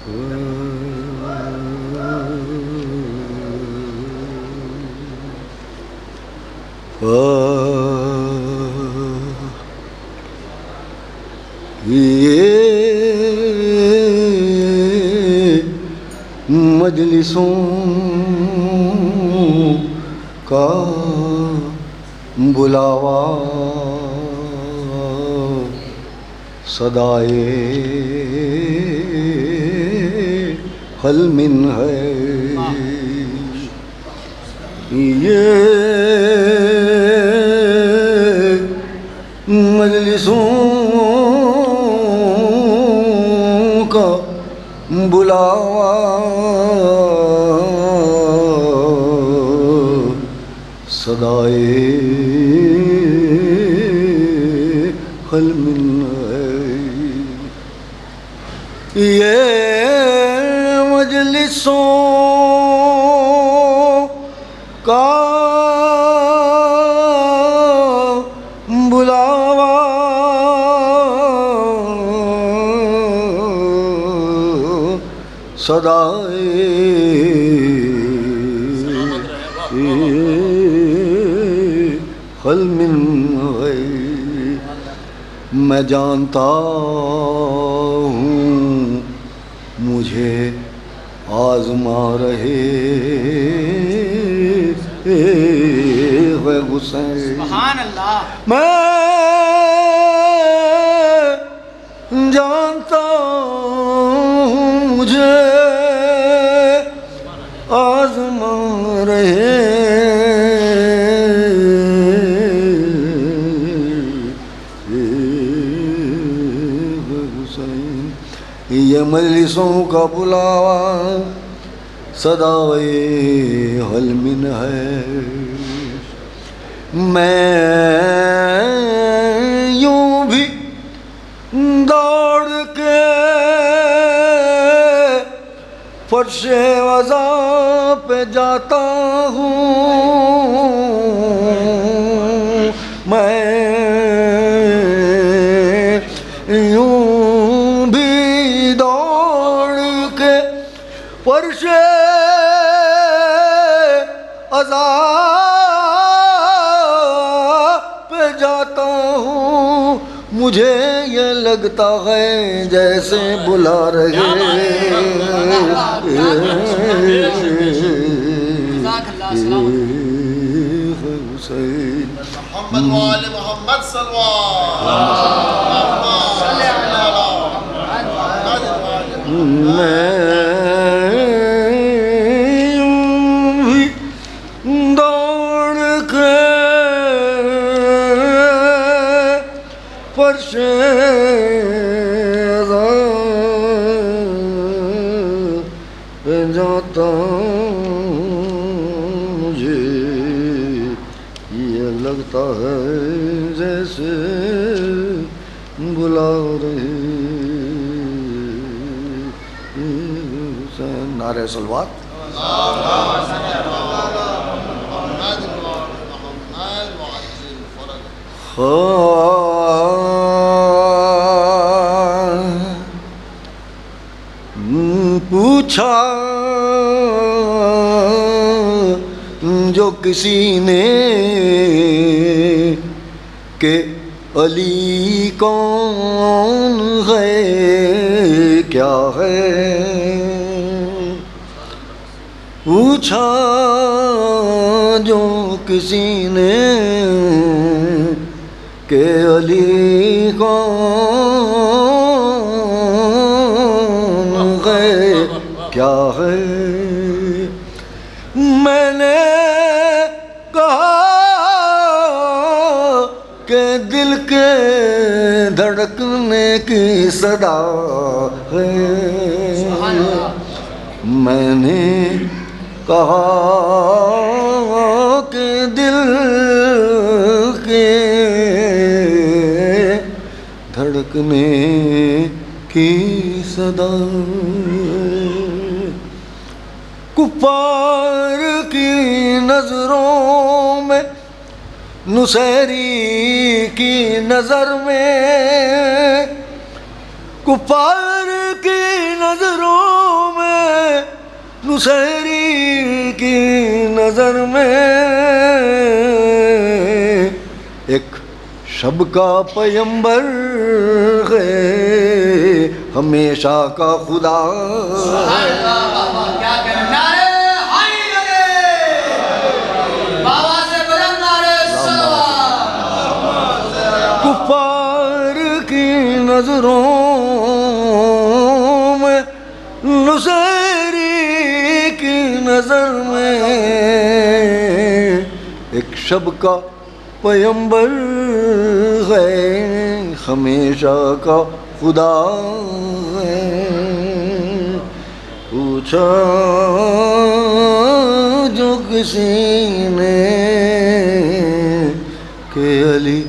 یہ مجلسوں کا بلاوا صدائے حل من ہے، یہ مجلسوں کا بلاوا صدائے حل من ہے، یہ مجلسوں کا بلاوا صدائے حل من ہے، میں جانتا ہوں مجھے آزما رہے ہے حسین، سبحان اللہ، میں جانتا ہوں مجھے آزما رہے حسین، یہ مجلسوں کا بلاوا صدائے حل من ہے، میں یوں بھی دوڑ کے فرش وضع پہ جاتا ہوں، میں یوں بھی دوڑ کے فرش وضع پہ جاتا ہوں، مجھے یہ لگتا ہے جیسے بلا رہے حسین، محمد وآل محمد صلی اللہ، میں بھی دوڑ کے فرش پہ جاتا ہوں، مجھے یہ لگتا ہے جیسے بلا رہے حسین، نعرہ صلوات، پوچھا جو کسی نے کہ علی کون ہے کیا ہے، پوچھا جو کسی نے کہ علی کون ہے کیا ہے، میں نے کہا کہ دل کے دھڑکنے کی صدا ہے، میں نے کہا کہ دل کے دھڑکنے کی صدا، کفار کی نظروں میں نصیری کی نظر میں، کفار کی نظروں نصیری کی نظر میں ایک شب کا پیمبر ہے ہمیشہ کا خدا ہے کیا کہنا نعرے ہائی لگے بابا سے بلند نعرے صلوات کفار کی نظروں میں نصیری کی نظر میں ایک شب کا پیمبر ہے ہمیشہ کا خدا ہے پوچھا جو کسی نے کہ علی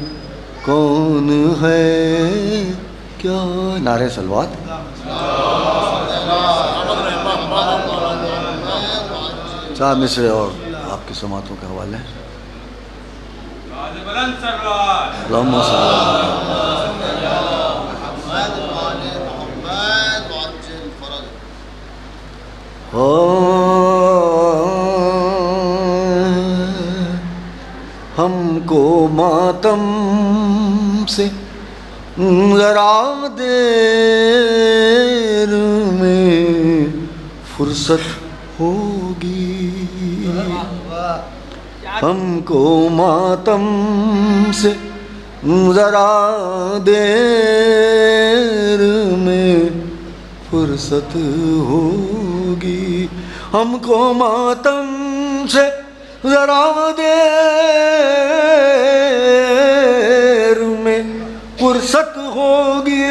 کون ہے کیا نعرے صلوات چار مصرے اور آپ کی سماعتوں کے حوالے اللہم صلی ہم کو ماتم سے ذرا دیر میں فرصت ہوگی ہم کو ماتم سے ذرا دیر میں فرصت ہوگی ہم کو ماتم سے ذرا دیر میں فرصت ہوگی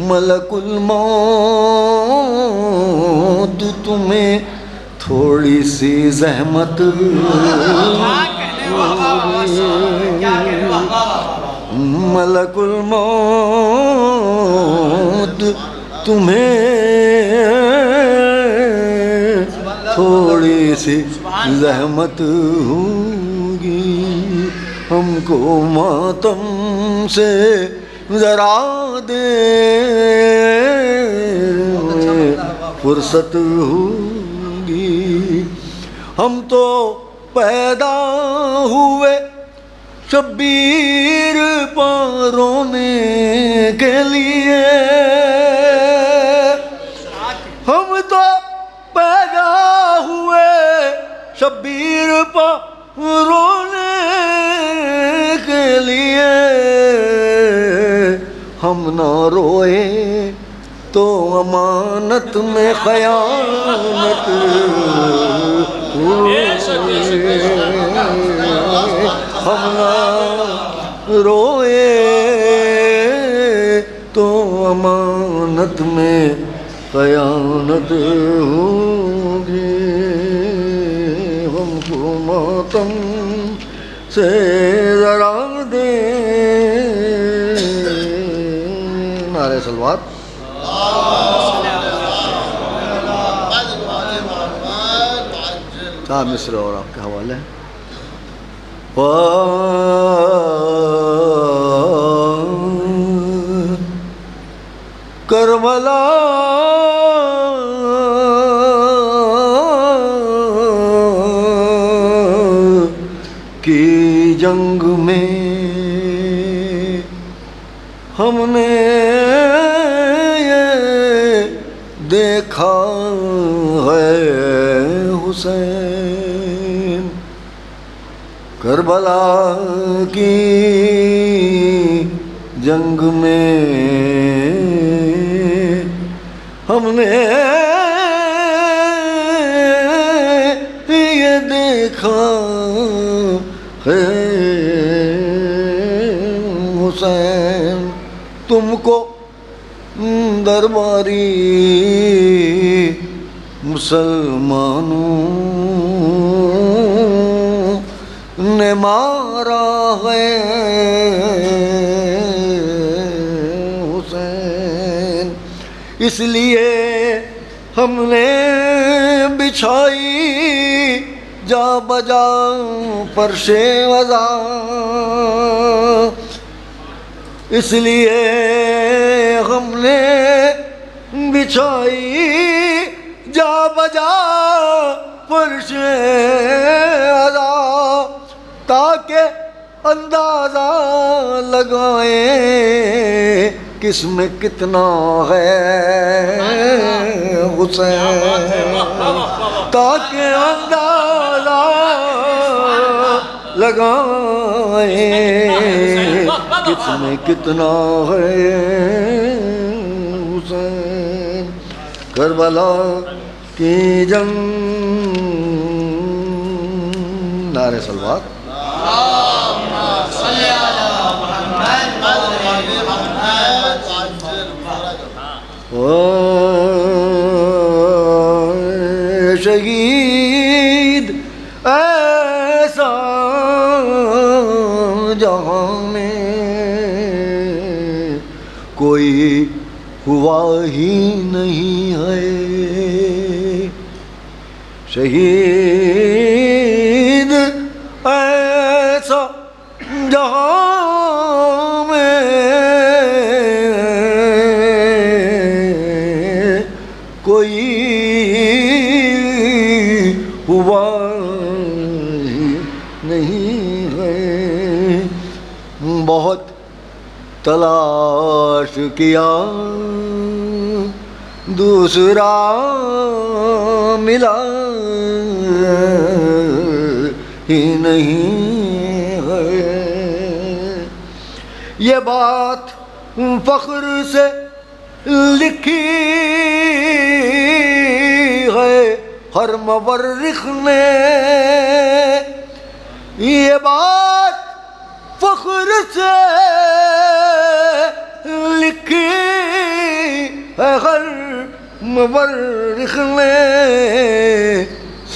ملک الموت تمہیں تھوڑی سی زحمت ملک الموت تمہیں تھوڑی سی زحمت ہوگی ہم کو ماتم سے ذرا دیر فرصت ہوگی ہم تو پیدا ہوئے شبیر پر رونے کے لیے ہم تو پیدا ہوئے شبیر پر رونے کے لیے ہم نہ روئے تو امانت میں خیانت ہم نہ روئے تو امانت میں خیانت ہوگی ہم کو ماتم سے ذرا دے نعرے صلوات چار مصرے اور آپ کے حوالے کربلا کی جنگ میں ہم نے یہ دیکھا ہے حسین کربلا کی جنگ میں ہم نے یہ دیکھا ہے حسین تم کو درباری مسلمانوں نے مارا ہے حسین اس لیے ہم نے بچھائی جا بجا فرش وضع اس لیے ہم نے بچھائی جا بجا فرش ادا تاکہ اندازہ لگائیں کس میں کتنا ہے حسین، تاکہ اندازہ لگائیں کس میں کتنا ہے حسین۔ کربلا کی جنگ، نعرہ صلوات۔ شہید ایسا جہاں میں کوئی ہوا ہی نہیں ہے، شہید ایسا جہاں میں کوئی ہوا ہی نہیں ہے۔ بہت تلاش کیا دوسرا ملا ہی نہیں ہے، یہ بات فخر سے لکھی ہے ہر مورخ نے، یہ بات فخر سے لکھی ہے ہر مورخ نے،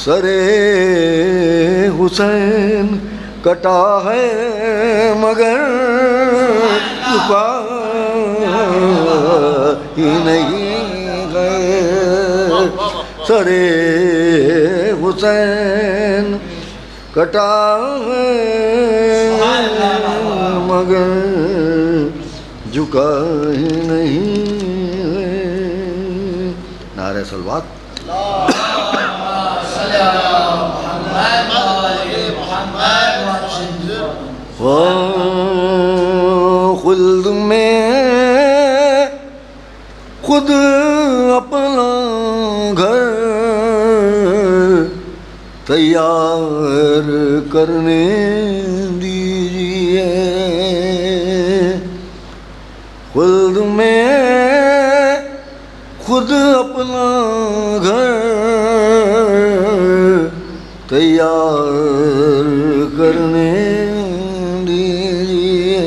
سر حسین کٹا ہے مگر جھکا ہی نہیں ہے، سر حسین کٹا ہے مگر جھکا ہی نہیں ہے۔ نعرہ صلوات۔ خلد میں خود اپنا گھر تیار کرنے دیجیے، خلد میں خود اپنا گھر تیار کرنے دیجیے،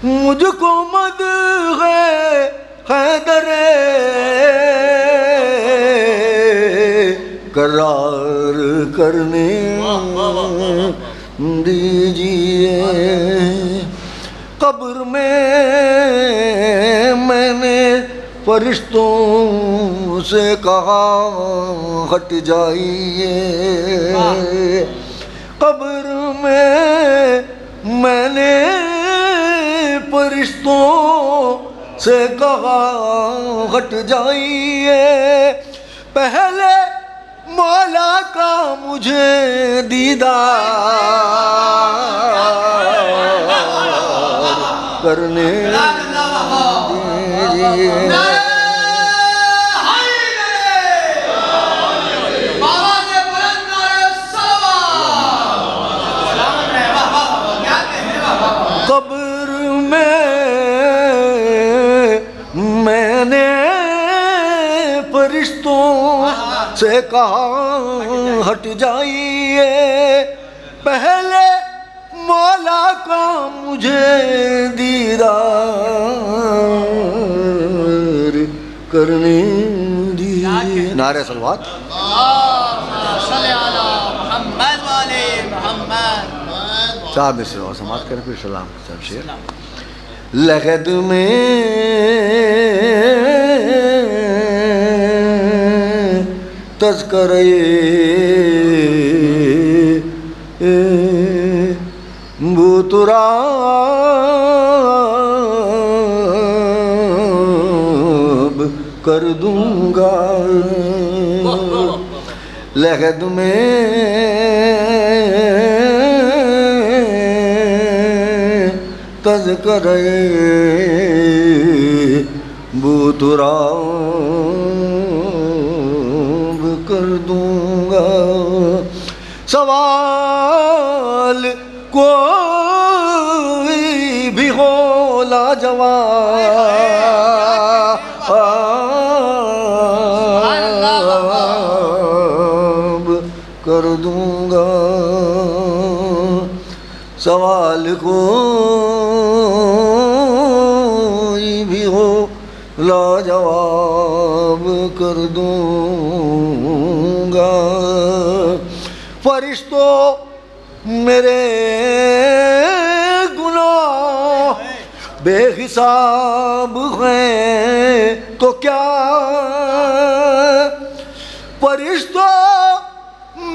مجھ کو مدح حیدر قرار کرنے دیجیے، قبر میں نے فرشتوں سے کہا ہٹ جائیے، قبر میں نے فرشتوں سے کہا ہٹ جائیے، پہلے مولا کا مجھے دیدار کرنے دیجیے۔ قبر میں نے فرشتوں سے کہا ہٹ جائیے، پہلے مولا کا مجھے دیدار کرنے دیجیے۔ نعرہ صلوات۔ صاحب سے سماعت کریں پھر سلام صاحب شیر۔ لحد میں تذکرے بوتراب کر دوں گا لحد میں تذکرے بوتراب کر دوں گا سوال کوئی بھی ہو لاجواب کر دوں گا سوال کوئی بھی ہو لاجواب کر دوں گا فرشتوں میرے گناہ بے حساب ہیں تو کیا فرشتوں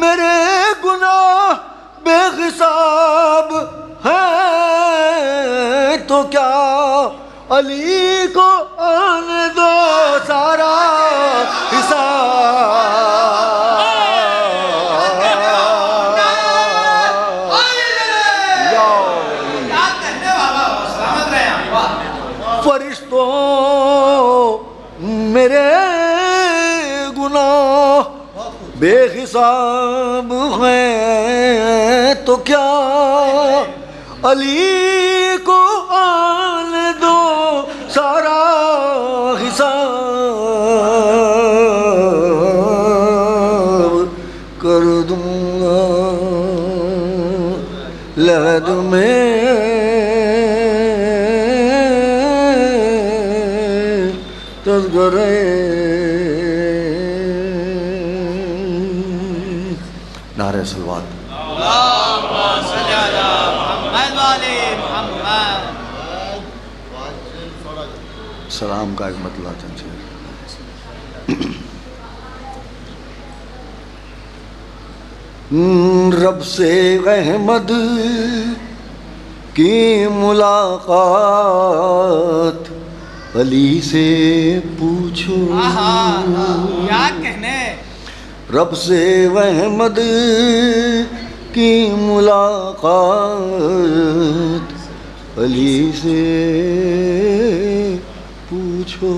میرے گناہ بے حساب ہیں تو کیا علی کو آنے دو سارا فرشتوں میرے گناہ بے حساب ہیں تو کیا علی کو آنے دو سارا حساب کر دوں گا لحد میں تذکرے نعرہ صلوات سلام کا ایک مطلع چنچے رب سے احمد کی ملاقات علی سے پوچھو کیا کہنے رب سے احمد کی ملاقات علی سے پوچھو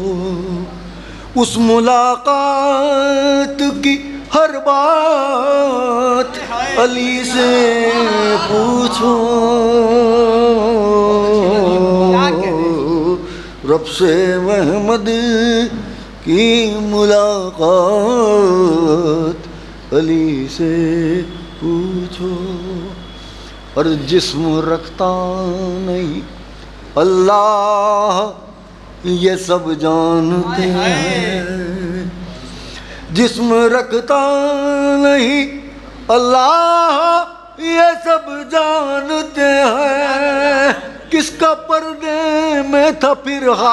اس ملاقات کی ہر بات علی سے پوچھو رب سے محمد کی ملاقات علی سے پوچھو اور جسم رکھتا نہیں اللہ یہ سب جانتے ہیں جسم رکھتا نہیں اللہ یہ سب جانتے ہیں کس کا پردے میں تھا پھر ہاتھ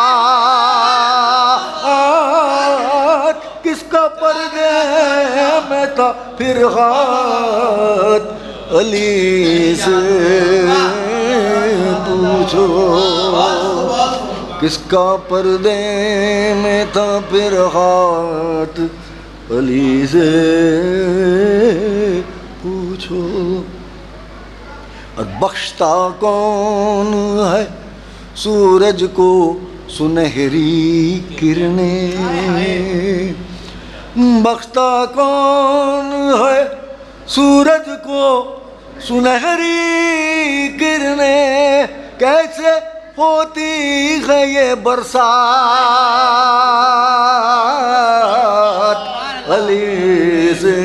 کس کا پردے میں تھا پھر ہاتھ علی سے پوچھو کس کا پردے میں تھا پھر ہاتھ علی سے پوچھو اور بخشتا کون ہے سورج کو سنہری کرنیں بخشتا کون ہے سورج کو سنہری کرنیں کیسے ہوتی ہے یہ برسات علی سے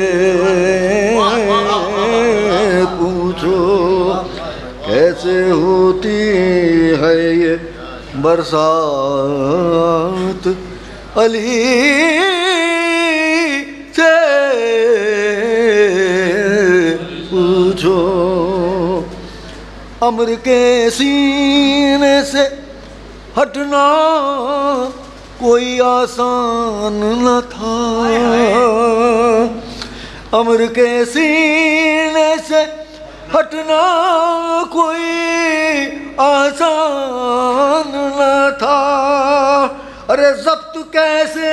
پوچھو کیسے ہوتی ہے یہ برسات علی سے پوچھو امر کے سینے سے ہٹنا کوئی آسان نہ تھا امر کے سینے سے ہٹنا کوئی آسان نہ تھا ارے ضبط کیسے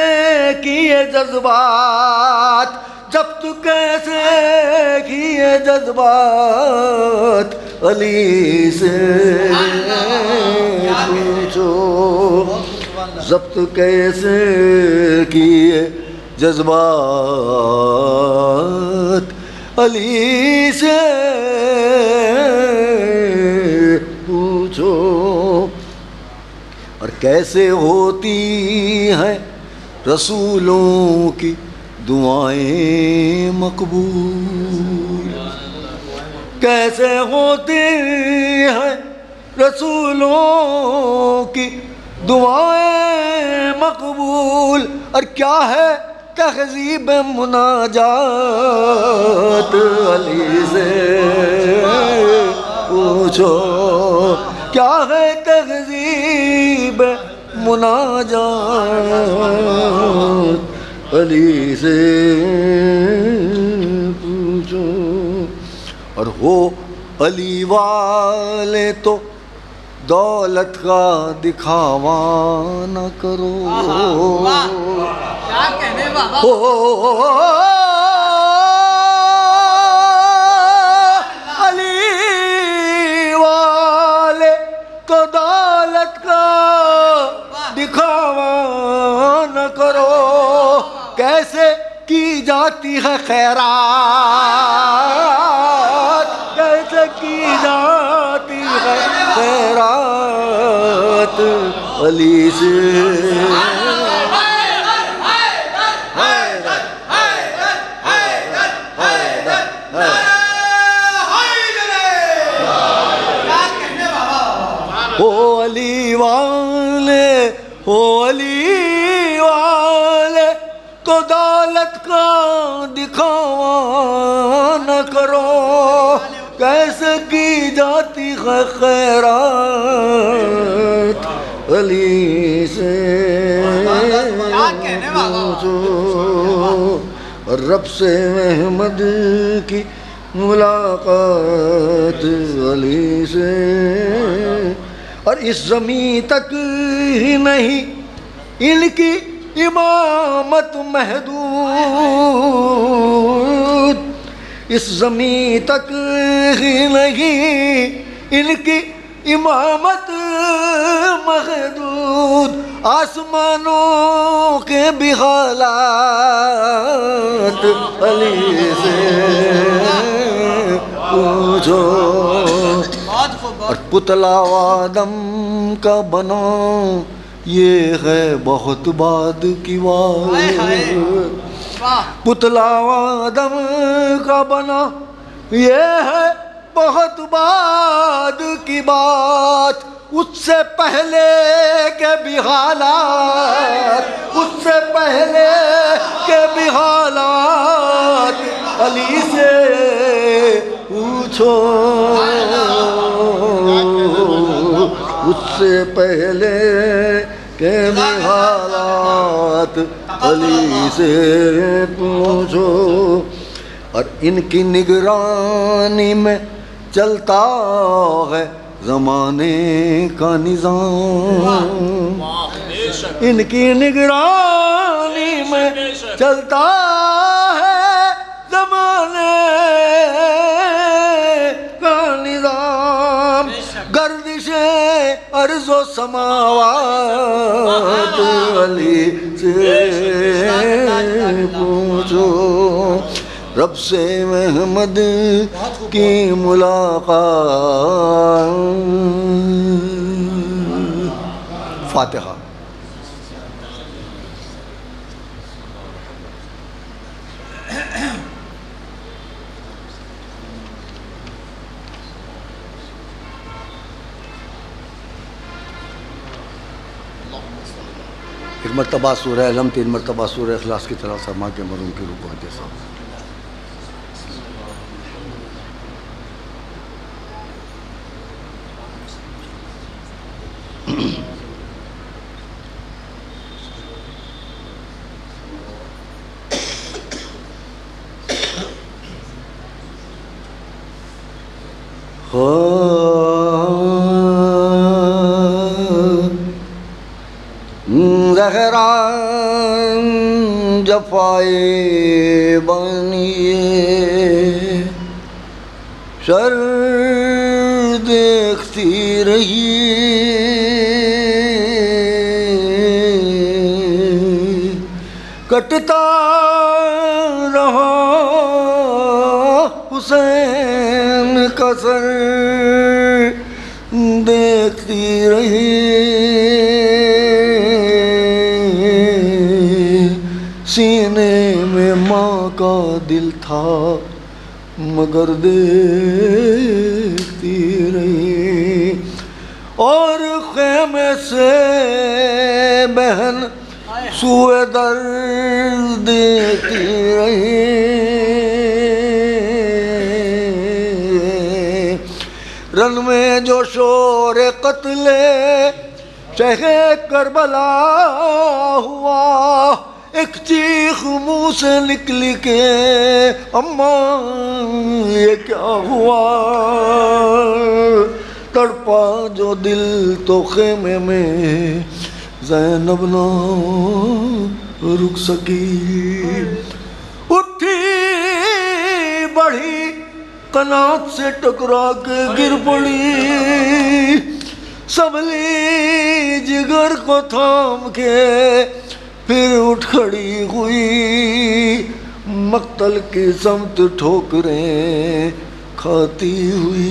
کیے جذبات، ضبط کیسے کیے جذبات، علی سے پوچھو ضبط کیسے کیے جذبات، علی سے پوچھو، اور کیسے ہوتی ہیں رسولوں کی دعائیں مقبول، کیسے ہوتی ہیں رسولوں کی دعائیں مقبول، اور کیا ہے تہذیب مناجات، علی سے پوچھو کیا ہے تہذیب مناجات، علی سے پوچھو، اور ہو علی والے تو دولت کا دکھاوا نہ کرو، کیا کہنے بابا، علی والے تو دولت کا دکھاوا نہ کرو، کیسے کی جاتی ہے خیرات، کیسے کی جاتی ہے خیرات، علی سے ہو علی والے، ہو علی والے تو دولت کا دکھاوا نہ کرو، کیسے کی جاتی ہے خیرات، علی سے پوچھو، اور رب سے احمد کی ملاقات، علی سے، اور اس زمین تک ہی نہیں ان کی امامت محدود، اس زمین تک ہی نہیں ان کی امامت محدود، آسمانوں کے بھی حالات، علی سے پوچھو، اور پتلا آدم کا بنا یہ ہے بہت بعد کی بات، پتلا آدم کا بنا یہ ہے بہت بعد کی بات، اس سے پہلے کے بھی حالات، اس سے پہلے کے بھی حالات، علی سے پوچھو، اس سے پہلے کے بھی حالات، علی سے پوچھو، اور ان کی نگرانی میں چلتا ہے زمانے کا نظام، ان کی نگرانی میں چلتا ہے زمانے کا نظام، گردش ارض و سماوات، علی سے پوچھو، رب سے محمد کی ملاقات، فاتحہ۔ ایک مرتبہ سورہ علم، 3 مرتبہ سورہ اخلاص کی طرف سما کے مروں کی رکوع جیسا۔ زہرا جفائے بنیے شر دیکھتی رہی کٹتا رہا حسین کا سر دیکھتی رہی سینے میں ماں کا دل تھا مگر دیکھتی رہی اور خیمے سے بہن سوئے در دیکھتی رہی رن میں جو شور قتل شہ کربلا ہوا ایک چیخ منہ سے نکلی کہ اماں یہ کیا ہوا تڑپا جو دل تو خیمے میں زینب نہ رک سکی اٹھی بڑھی قنات سے ٹکرا کے گر پڑی سنبھلی جگر کو تھام کے پھر اٹھ کھڑی ہوئی مقتل کی سمت ٹھوکریں کھاتی ہوئی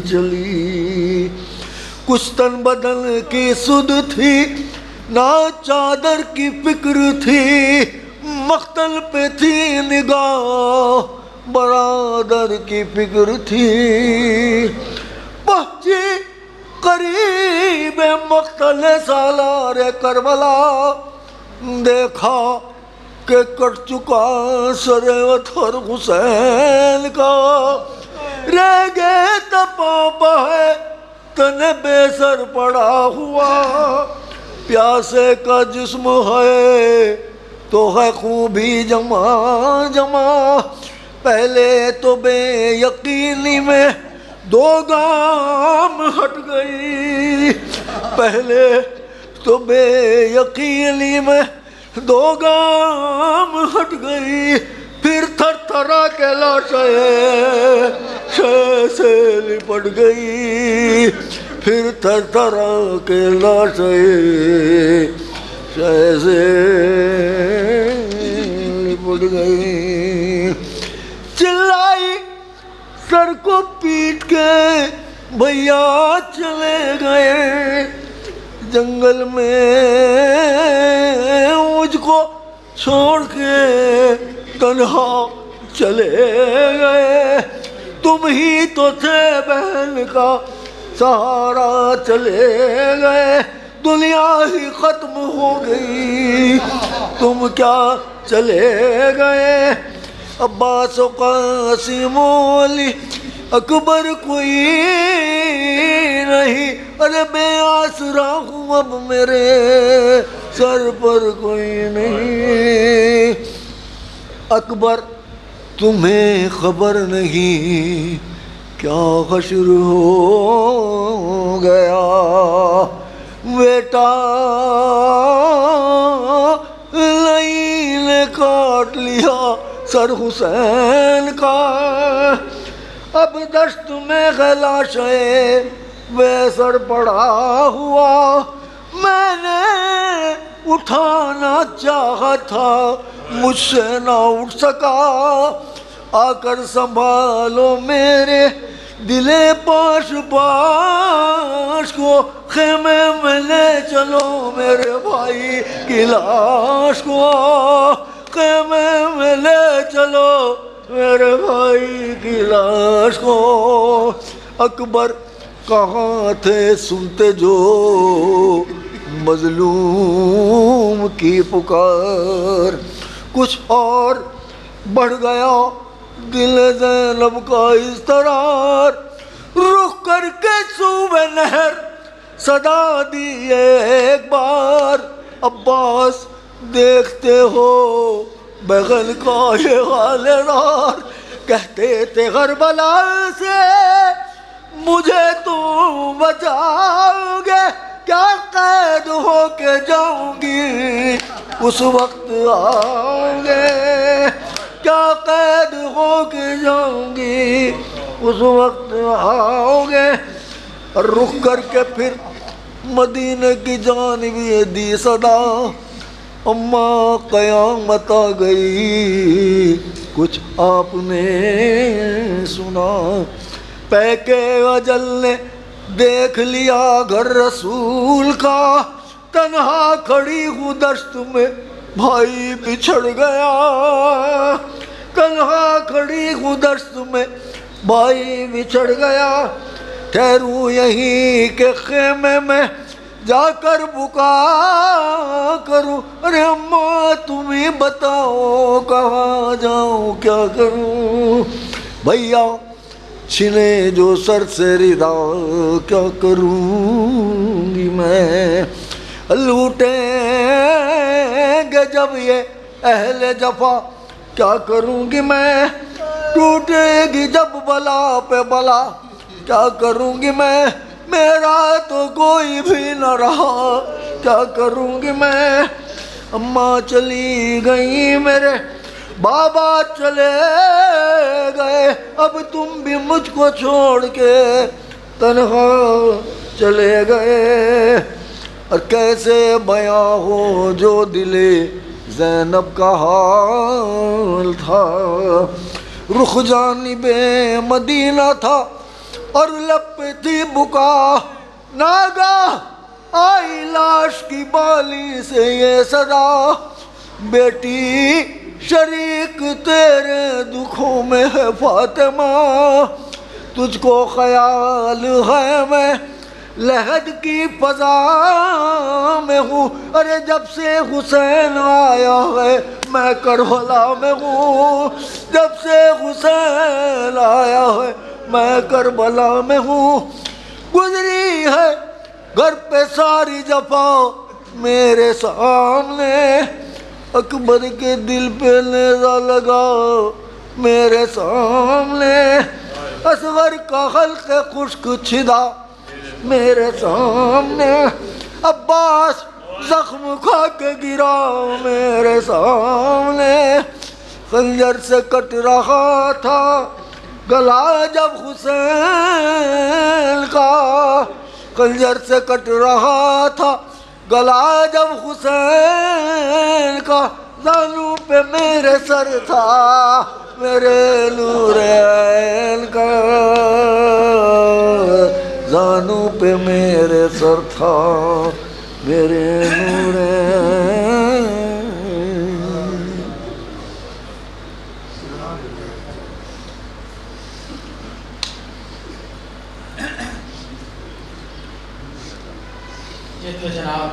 چلی کچھ تن بدن کی سدھ تھی نہ چادر کی فکر تھی مقتل پہ تھی نگاہ برادر کی فکر تھی پہنچی قریب مقتل سالار کربلا دیکھا کہ کٹ چکا سر وطر حسین کا رہ گئے تپا بہے تن بے سر پڑا ہوا پیاسے کا جسم ہے تو ہے خون بھی جمع جمع پہلے تو بے یقینی میں دو گام ہٹ گئی پہلے تو بے یقینی میں دو گام ہٹ گئی پھر تھر تھرا کے لاشیں شہ سے لپٹ گئی پھر تھر تھرا کے لاشیں شہ سے لپٹ گئی چلائی سر کو پیٹ کے بھیا چلے گئے جنگل میں مجھ کو چھوڑ کے تنہا چلے گئے تم ہی تو تھے بہن کا سہارا چلے گئے دنیا ہی ختم ہو گئی تم کیا چلے گئے عباس و قاسم و علی اکبر کوئی نہیں ارے بے آسرا ہوں اب میرے سر پر کوئی نہیں اکبر تمہیں خبر نہیں کیا حشر ہو گیا بیٹا لئی نے کاٹ لیا سر حسین کا اب دشت میں لاشیں بے سر پڑا ہوا میں نے اٹھانا چاہا تھا مجھ سے نہ اٹھ سکا آ کر سنبھالو میرے دل پاش پاش کو خیمے میں لے چلو میرے بھائی کی لاش کو خیمے میں لے چلو میرے بھائی کی لاش کو اکبر کہاں تھے سنتے جو مظلوم کی پکار کچھ اور بڑھ گیا دل زینب کا اضطرار رخ کر کے صوبے نہر صدا دی ایک بار عباس دیکھتے ہو بغل کا یہ حال نار کہتے تھے کربلا سے مجھے تم بچاؤ گے کیا قید ہو کے جاؤں گی اس وقت آؤ گے، کیا قید ہو کے جاؤں گی اس وقت آؤ گے۔ رخ کر کے پھر مدینے کی جانب یہ دی صدا، اماں قیامت آ گئی کچھ آپ نے سنا۔ پیکے اجل نے دیکھ لیا گھر رسول کا، تنہا کھڑی ہوں دشت میں بھائی بچھڑ گیا، تنہا کھڑی ہوں دشت میں بھائی بچھڑ گیا۔ ٹھہروں یہیں کے خیمے میں جا کر بکا کروں، ارے اماں تم ہی بتاؤ کہاں جاؤں کیا کروں۔ بھیا چھنے جو سر سے ردا کیا کروں گی میں، لوٹیں گے جب یہ اہل جفا کیا کروں گی میں، ٹوٹے گی جب بلا پہ بلا کیا کروں گی میں، میرا تو کوئی بھی نہ رہا کیا کروں گی میں۔ اماں چلی گئی میرے بابا چلے گئے، اب تم بھی مجھ کو چھوڑ کے تنہا چلے گئے۔ اور کیسے بیاں ہو جو دل زینب کا حال تھا، رخ جانب مدینہ تھا اور لب پہ تھی بکا، ناگاہ آئی لاش کی بالی سے یہ صدا، بیٹی شریک تیرے دکھوں میں ہے فاطمہ، تجھ کو خیال ہے میں لحد کی فضا میں ہوں، ارے جب سے حسین آیا ہے میں کربلا میں ہوں، جب سے حسین آیا ہے میں کربلا میں ہوں۔ گزری ہے گھر پہ ساری جفا میرے سامنے، اکبر کے دل پہ نیزہ لگا میرے سامنے، اصغر کا حلق خشک چھدا میرے سامنے، عباس زخم کھا کے گرا میرے سامنے، خنجر سے کٹ رہا تھا گلا جب حسین کا، خنجر سے کٹ رہا تھا گلا جب حسین کا، زانوں پہ میرے سر تھا میرے نور عین کا، زانوں پہ میرے سر تھا میرے نور عین۔ یہ تو جناب